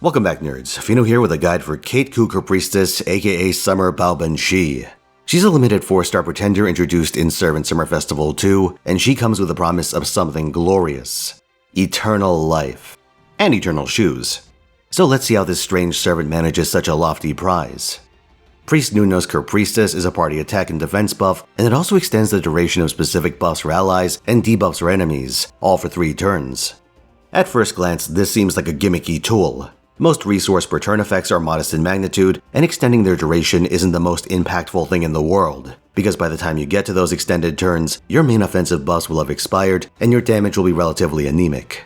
Welcome back, nerds. Fino here with a guide for Cait Priestess, aka Summer Baobhan She. She's a limited 4-star pretender introduced in Servant Summer Festival 2, and she comes with the promise of something glorious. Eternal life. And eternal shoes. So let's see how this strange servant manages such a lofty prize. Priest Nuno's Priestess is a party attack and defense buff, and it also extends the duration of specific buffs for allies and debuffs for enemies, all for 3 turns. At first glance, this seems like a gimmicky tool. Most resource per turn effects are modest in magnitude, and extending their duration isn't the most impactful thing in the world, because by the time you get to those extended turns, your main offensive buffs will have expired and your damage will be relatively anemic.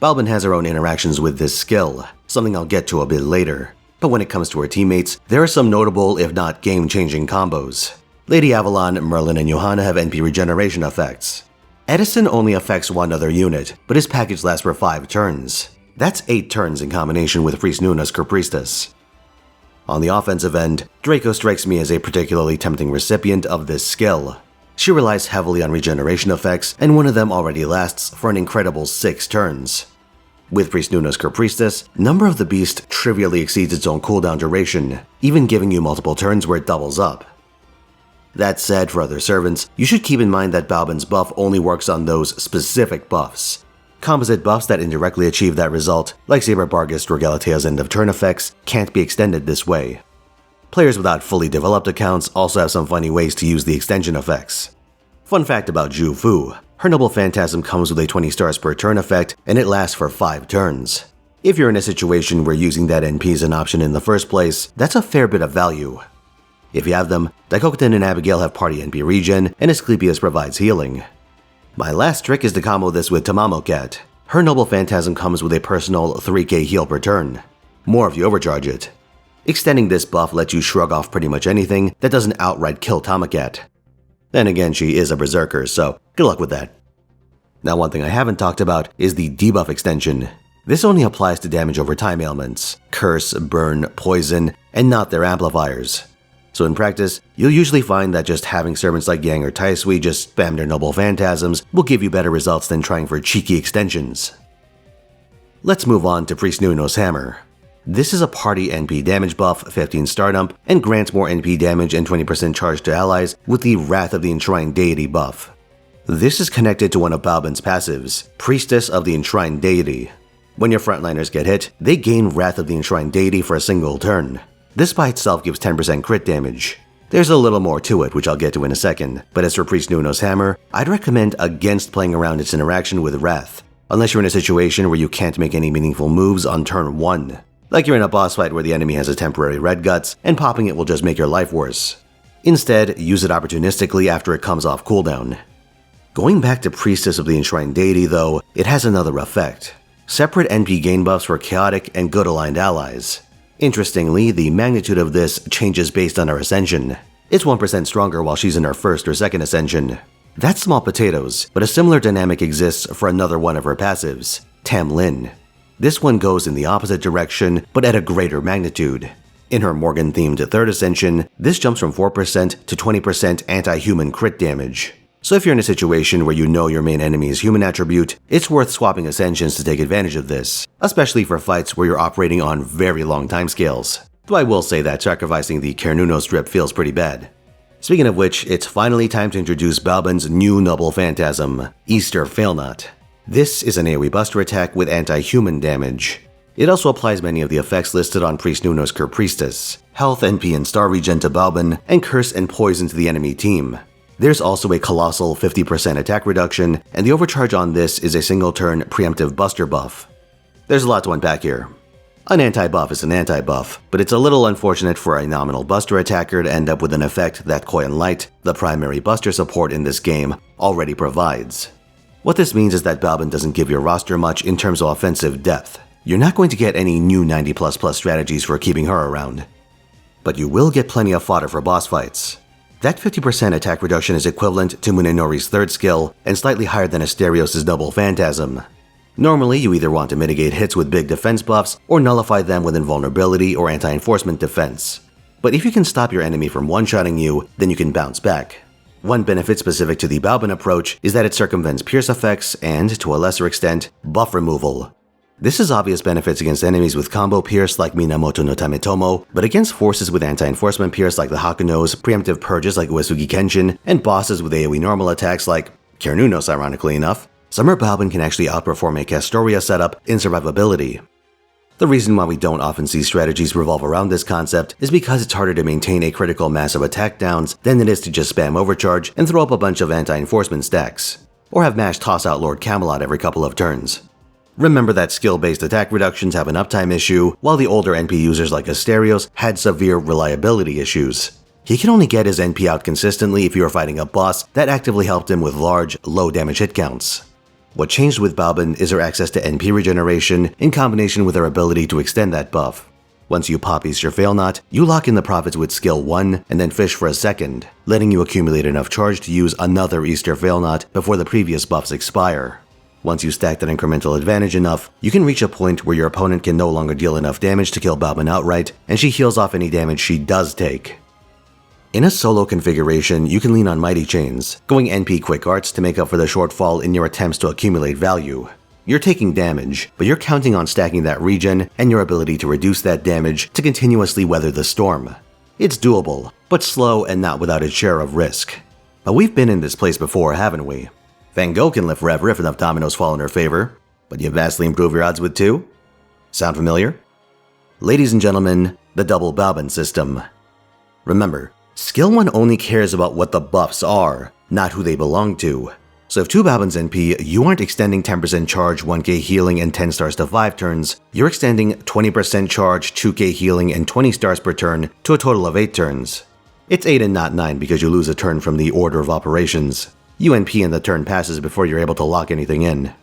Baobhan has her own interactions with this skill, something I'll get to a bit later, but when it comes to her teammates, there are some notable, if not game-changing combos. Lady Avalon, Merlin, and Johanna have NP regeneration effects. Edison only affects one other unit, but his package lasts for 5 turns. That's 8 turns in combination with Priest Nuno's Priestess. On the offensive end, Draco strikes me as a particularly tempting recipient of this skill. She relies heavily on regeneration effects, and one of them already lasts for an incredible 6 turns. With Priest Nuno's Priestess, number of the beast trivially exceeds its own cooldown duration, even giving you multiple turns where it doubles up. That said, for other servants, you should keep in mind that Baobhan's buff only works on those specific buffs. Composite buffs that indirectly achieve that result, like Saber Barghest or Galatea's end of turn effects, can't be extended this way. Players without fully developed accounts also have some funny ways to use the extension effects. Fun fact about Zhu Fu, her Noble Phantasm comes with a 20 stars per turn effect, and it lasts for 5 turns. If you're in a situation where using that NP is an option in the first place, that's a fair bit of value. If you have them, Daikoten and Abigail have party NP regen, and Asclepius provides healing. My last trick is to combo this with Tamamocat. Her Noble Phantasm comes with a personal 3k heal per turn. More if you overcharge it. Extending this buff lets you shrug off pretty much anything that doesn't outright kill Tamamocat. Then again, she is a berserker, so good luck with that. Now, one thing I haven't talked about is the debuff extension. This only applies to damage over time ailments, curse, burn, poison, and not their amplifiers. So in practice, you'll usually find that just having servants like Yang or Taisui just spam their Noble Phantasms will give you better results than trying for cheeky extensions. Let's move on to Priest Nuno's Hammer. This is a party NP damage buff, 15 star dump, and grants more NP damage and 20% charge to allies with the Wrath of the Enshrined Deity buff. This is connected to one of Baobhan's passives, Priestess of the Enshrined Deity. When your frontliners get hit, they gain Wrath of the Enshrined Deity for a single turn. This by itself gives 10% crit damage. There's a little more to it, which I'll get to in a second, but as for Priest Nuno's Hammer, I'd recommend against playing around its interaction with Wrath, unless you're in a situation where you can't make any meaningful moves on turn 1. Like you're in a boss fight where the enemy has a temporary red guts, and popping it will just make your life worse. Instead, use it opportunistically after it comes off cooldown. Going back to Priestess of the Enshrined Deity though, it has another effect. Separate NP gain buffs for chaotic and good aligned allies. Interestingly, the magnitude of this changes based on her ascension. It's 1% stronger while she's in her first or second ascension. That's small potatoes, but a similar dynamic exists for another one of her passives, Tam Lin. This one goes in the opposite direction, but at a greater magnitude. In her Morgan-themed third ascension, this jumps from 4% to 20% anti-human crit damage. So if you're in a situation where you know your main enemy is human attribute, it's worth swapping ascensions to take advantage of this, especially for fights where you're operating on very long timescales. Though I will say that sacrificing the Kernuno strip feels pretty bad. Speaking of which, it's finally time to introduce Baobhan's new Noble Phantasm, Easter Failnot. This is an AoE buster attack with anti-human damage. It also applies many of the effects listed on Priest Nuno's Priestess, health, NP, and star regen to Baobhan, and curse and poison to the enemy team. There's also a colossal 50% attack reduction, and the overcharge on this is a single-turn preemptive buster buff. There's a lot to unpack here. An anti-buff is an anti-buff, but it's a little unfortunate for a nominal buster attacker to end up with an effect that Koyan Light, the primary buster support in this game, already provides. What this means is that Baobhan doesn't give your roster much in terms of offensive depth. You're not going to get any new 90++ strategies for keeping her around. But you will get plenty of fodder for boss fights. That 50% attack reduction is equivalent to Munenori's third skill and slightly higher than Asterios' Noble Phantasm. Normally, you either want to mitigate hits with big defense buffs or nullify them with invulnerability or anti-enforcement defense. But if you can stop your enemy from one-shotting you, then you can bounce back. One benefit specific to the Baobhan approach is that it circumvents pierce effects and, to a lesser extent, buff removal. This has obvious benefits against enemies with combo pierce like Minamoto no Tametomo, but against forces with anti-enforcement pierce like the Hakunos, preemptive purges like Uesugi Kenshin, and bosses with AoE normal attacks like Kiernunos, ironically enough, Summer Baobhan can actually outperform a Castoria setup in survivability. The reason why we don't often see strategies revolve around this concept is because it's harder to maintain a critical mass of attack downs than it is to just spam overcharge and throw up a bunch of anti-enforcement stacks, or have Mash toss out Lord Camelot every couple of turns. Remember that skill-based attack reductions have an uptime issue, while the older NP users like Asterios had severe reliability issues. He can only get his NP out consistently if you are fighting a boss that actively helped him with large, low-damage hit counts. What changed with Baobhan is her access to NP regeneration in combination with her ability to extend that buff. Once you pop Easter Failnaught, you lock in the profits with skill 1 and then fish for a second, letting you accumulate enough charge to use another Easter Failnaught before the previous buffs expire. Once you stack that incremental advantage enough, you can reach a point where your opponent can no longer deal enough damage to kill Baobhan outright, and she heals off any damage she does take. In a solo configuration, you can lean on Mighty Chains, going NP Quick Arts to make up for the shortfall in your attempts to accumulate value. You're taking damage, but you're counting on stacking that regen and your ability to reduce that damage to continuously weather the storm. It's doable, but slow and not without its share of risk. But we've been in this place before, haven't we? Van Gogh can live forever if enough dominoes fall in her favor, but you vastly improve your odds with 2? Sound familiar? Ladies and gentlemen, the double Baobhan system. Remember, skill 1 only cares about what the buffs are, not who they belong to. So if 2 Baobhan's NP, you aren't extending 10% charge, 1k healing, and 10 stars to 5 turns, you're extending 20% charge, 2k healing, and 20 stars per turn to a total of 8 turns. It's 8 and not 9 because you lose a turn from the order of operations. You NP and the turn passes before you're able to lock anything in.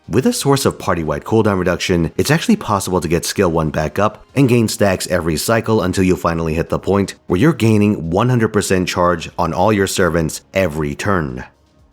With a source of party-wide cooldown reduction, it's actually possible to get skill 1 back up and gain stacks every cycle until you finally hit the point where you're gaining 100% charge on all your servants every turn.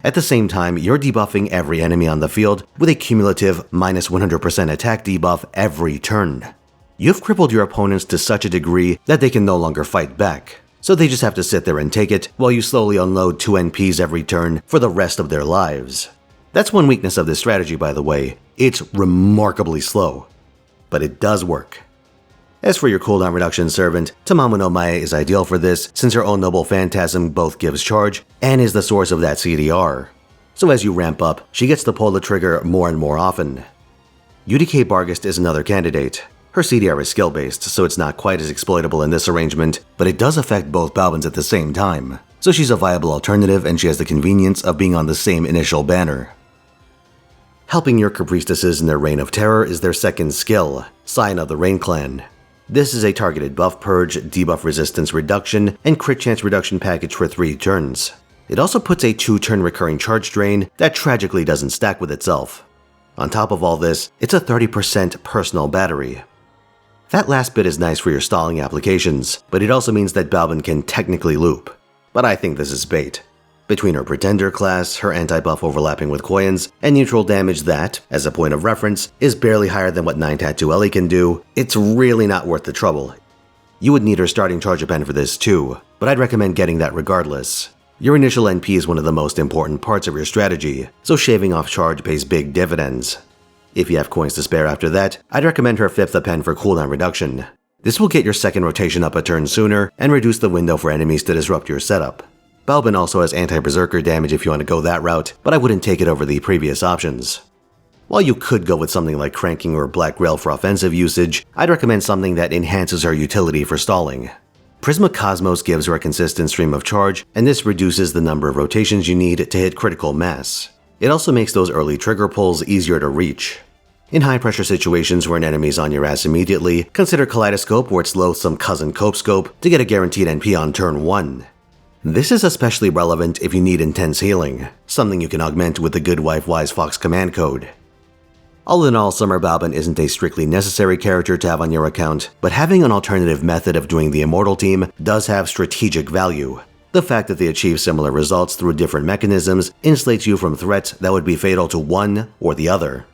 At the same time, you're debuffing every enemy on the field with a cumulative minus 100% attack debuff every turn. You've crippled your opponents to such a degree that they can no longer fight back, so they just have to sit there and take it while you slowly unload 2 NPs every turn for the rest of their lives. That's one weakness of this strategy, by the way. It's remarkably slow, but it does work. As for your cooldown reduction servant, Tamamo no Mae is ideal for this since her own Noble Phantasm both gives charge and is the source of that CDR. So as you ramp up, she gets to pull the trigger more and more often. UDK Barghest is another candidate. Her CDR is skill-based, so it's not quite as exploitable in this arrangement, but it does affect both Baobhans at the same time. So she's a viable alternative and she has the convenience of being on the same initial banner. Helping your Capriestesses in their reign of terror is their second skill, Scion of the Rain Clan. This is a targeted buff purge, debuff resistance reduction, and crit chance reduction package for 3 turns. It also puts a 2-turn recurring charge drain that tragically doesn't stack with itself. On top of all this, it's a 30% personal battery. That last bit is nice for your stalling applications, but it also means that Baobhan can technically loop. But I think this is bait. Between her Pretender class, her anti-buff overlapping with Koyans, and neutral damage that, as a point of reference, is barely higher than what 9 Tattoo Ellie can do, it's really not worth the trouble. You would need her starting charge pen for this too, but I'd recommend getting that regardless. Your initial NP is one of the most important parts of your strategy, so shaving off charge pays big dividends. If you have coins to spare after that, I'd recommend her 5th append for cooldown reduction. This will get your second rotation up a turn sooner and reduce the window for enemies to disrupt your setup. Baobhan also has anti-berserker damage if you want to go that route, but I wouldn't take it over the previous options. While you could go with something like Cranking or Black Grail for offensive usage, I'd recommend something that enhances her utility for stalling. Prisma Cosmos gives her a consistent stream of charge, and this reduces the number of rotations you need to hit critical mass. It also makes those early trigger pulls easier to reach. In high-pressure situations where an enemy's on your ass immediately, consider Kaleidoscope or its loathsome cousin Copescope to get a guaranteed NP on turn 1. This is especially relevant if you need intense healing, something you can augment with the Good Wife Wise Fox command code. All in all, Summer Baobhan isn't a strictly necessary character to have on your account, but having an alternative method of doing the Immortal team does have strategic value. The fact that they achieve similar results through different mechanisms insulates you from threats that would be fatal to one or the other.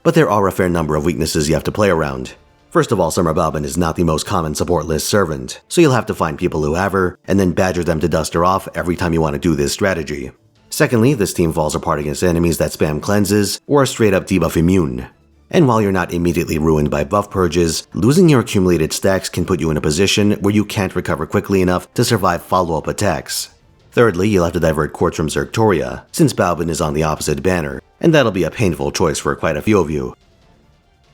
But there are a fair number of weaknesses you have to play around. First of all, Summer Baobhan is not the most common support list servant, so you'll have to find people who have her, and then badger them to dust her off every time you want to do this strategy. Secondly, this team falls apart against enemies that spam cleanses or are straight up debuff immune. And while you're not immediately ruined by buff purges, losing your accumulated stacks can put you in a position where you can't recover quickly enough to survive follow-up attacks. Thirdly, you'll have to divert quartz from Zerctoria, since Baobhan is on the opposite banner, and that'll be a painful choice for quite a few of you.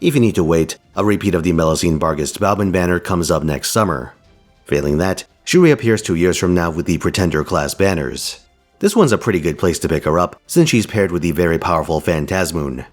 If you need to wait, a repeat of the Melusine Barghest Baobhan banner comes up next summer. Failing that, she reappears 2 years from now with the Pretender class banners. This one's a pretty good place to pick her up, since she's paired with the very powerful Phantasmoon.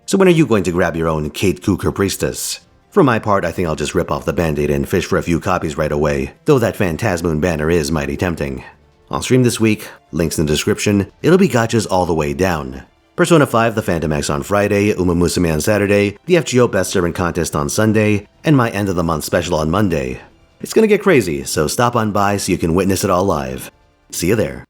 So when are you going to grab your own Cait Kuker Priestess? For my part, I think I'll just rip off the band-aid and fish for a few copies right away, though that Phantasmoon banner is mighty tempting. I'll stream this week, links in the description, it'll be gachas all the way down. Persona 5 The Phantom X on Friday, Uma Musume on Saturday, the FGO Best Servant Contest on Sunday, and my end of the month special on Monday. It's gonna get crazy, so stop on by so you can witness it all live. See you there.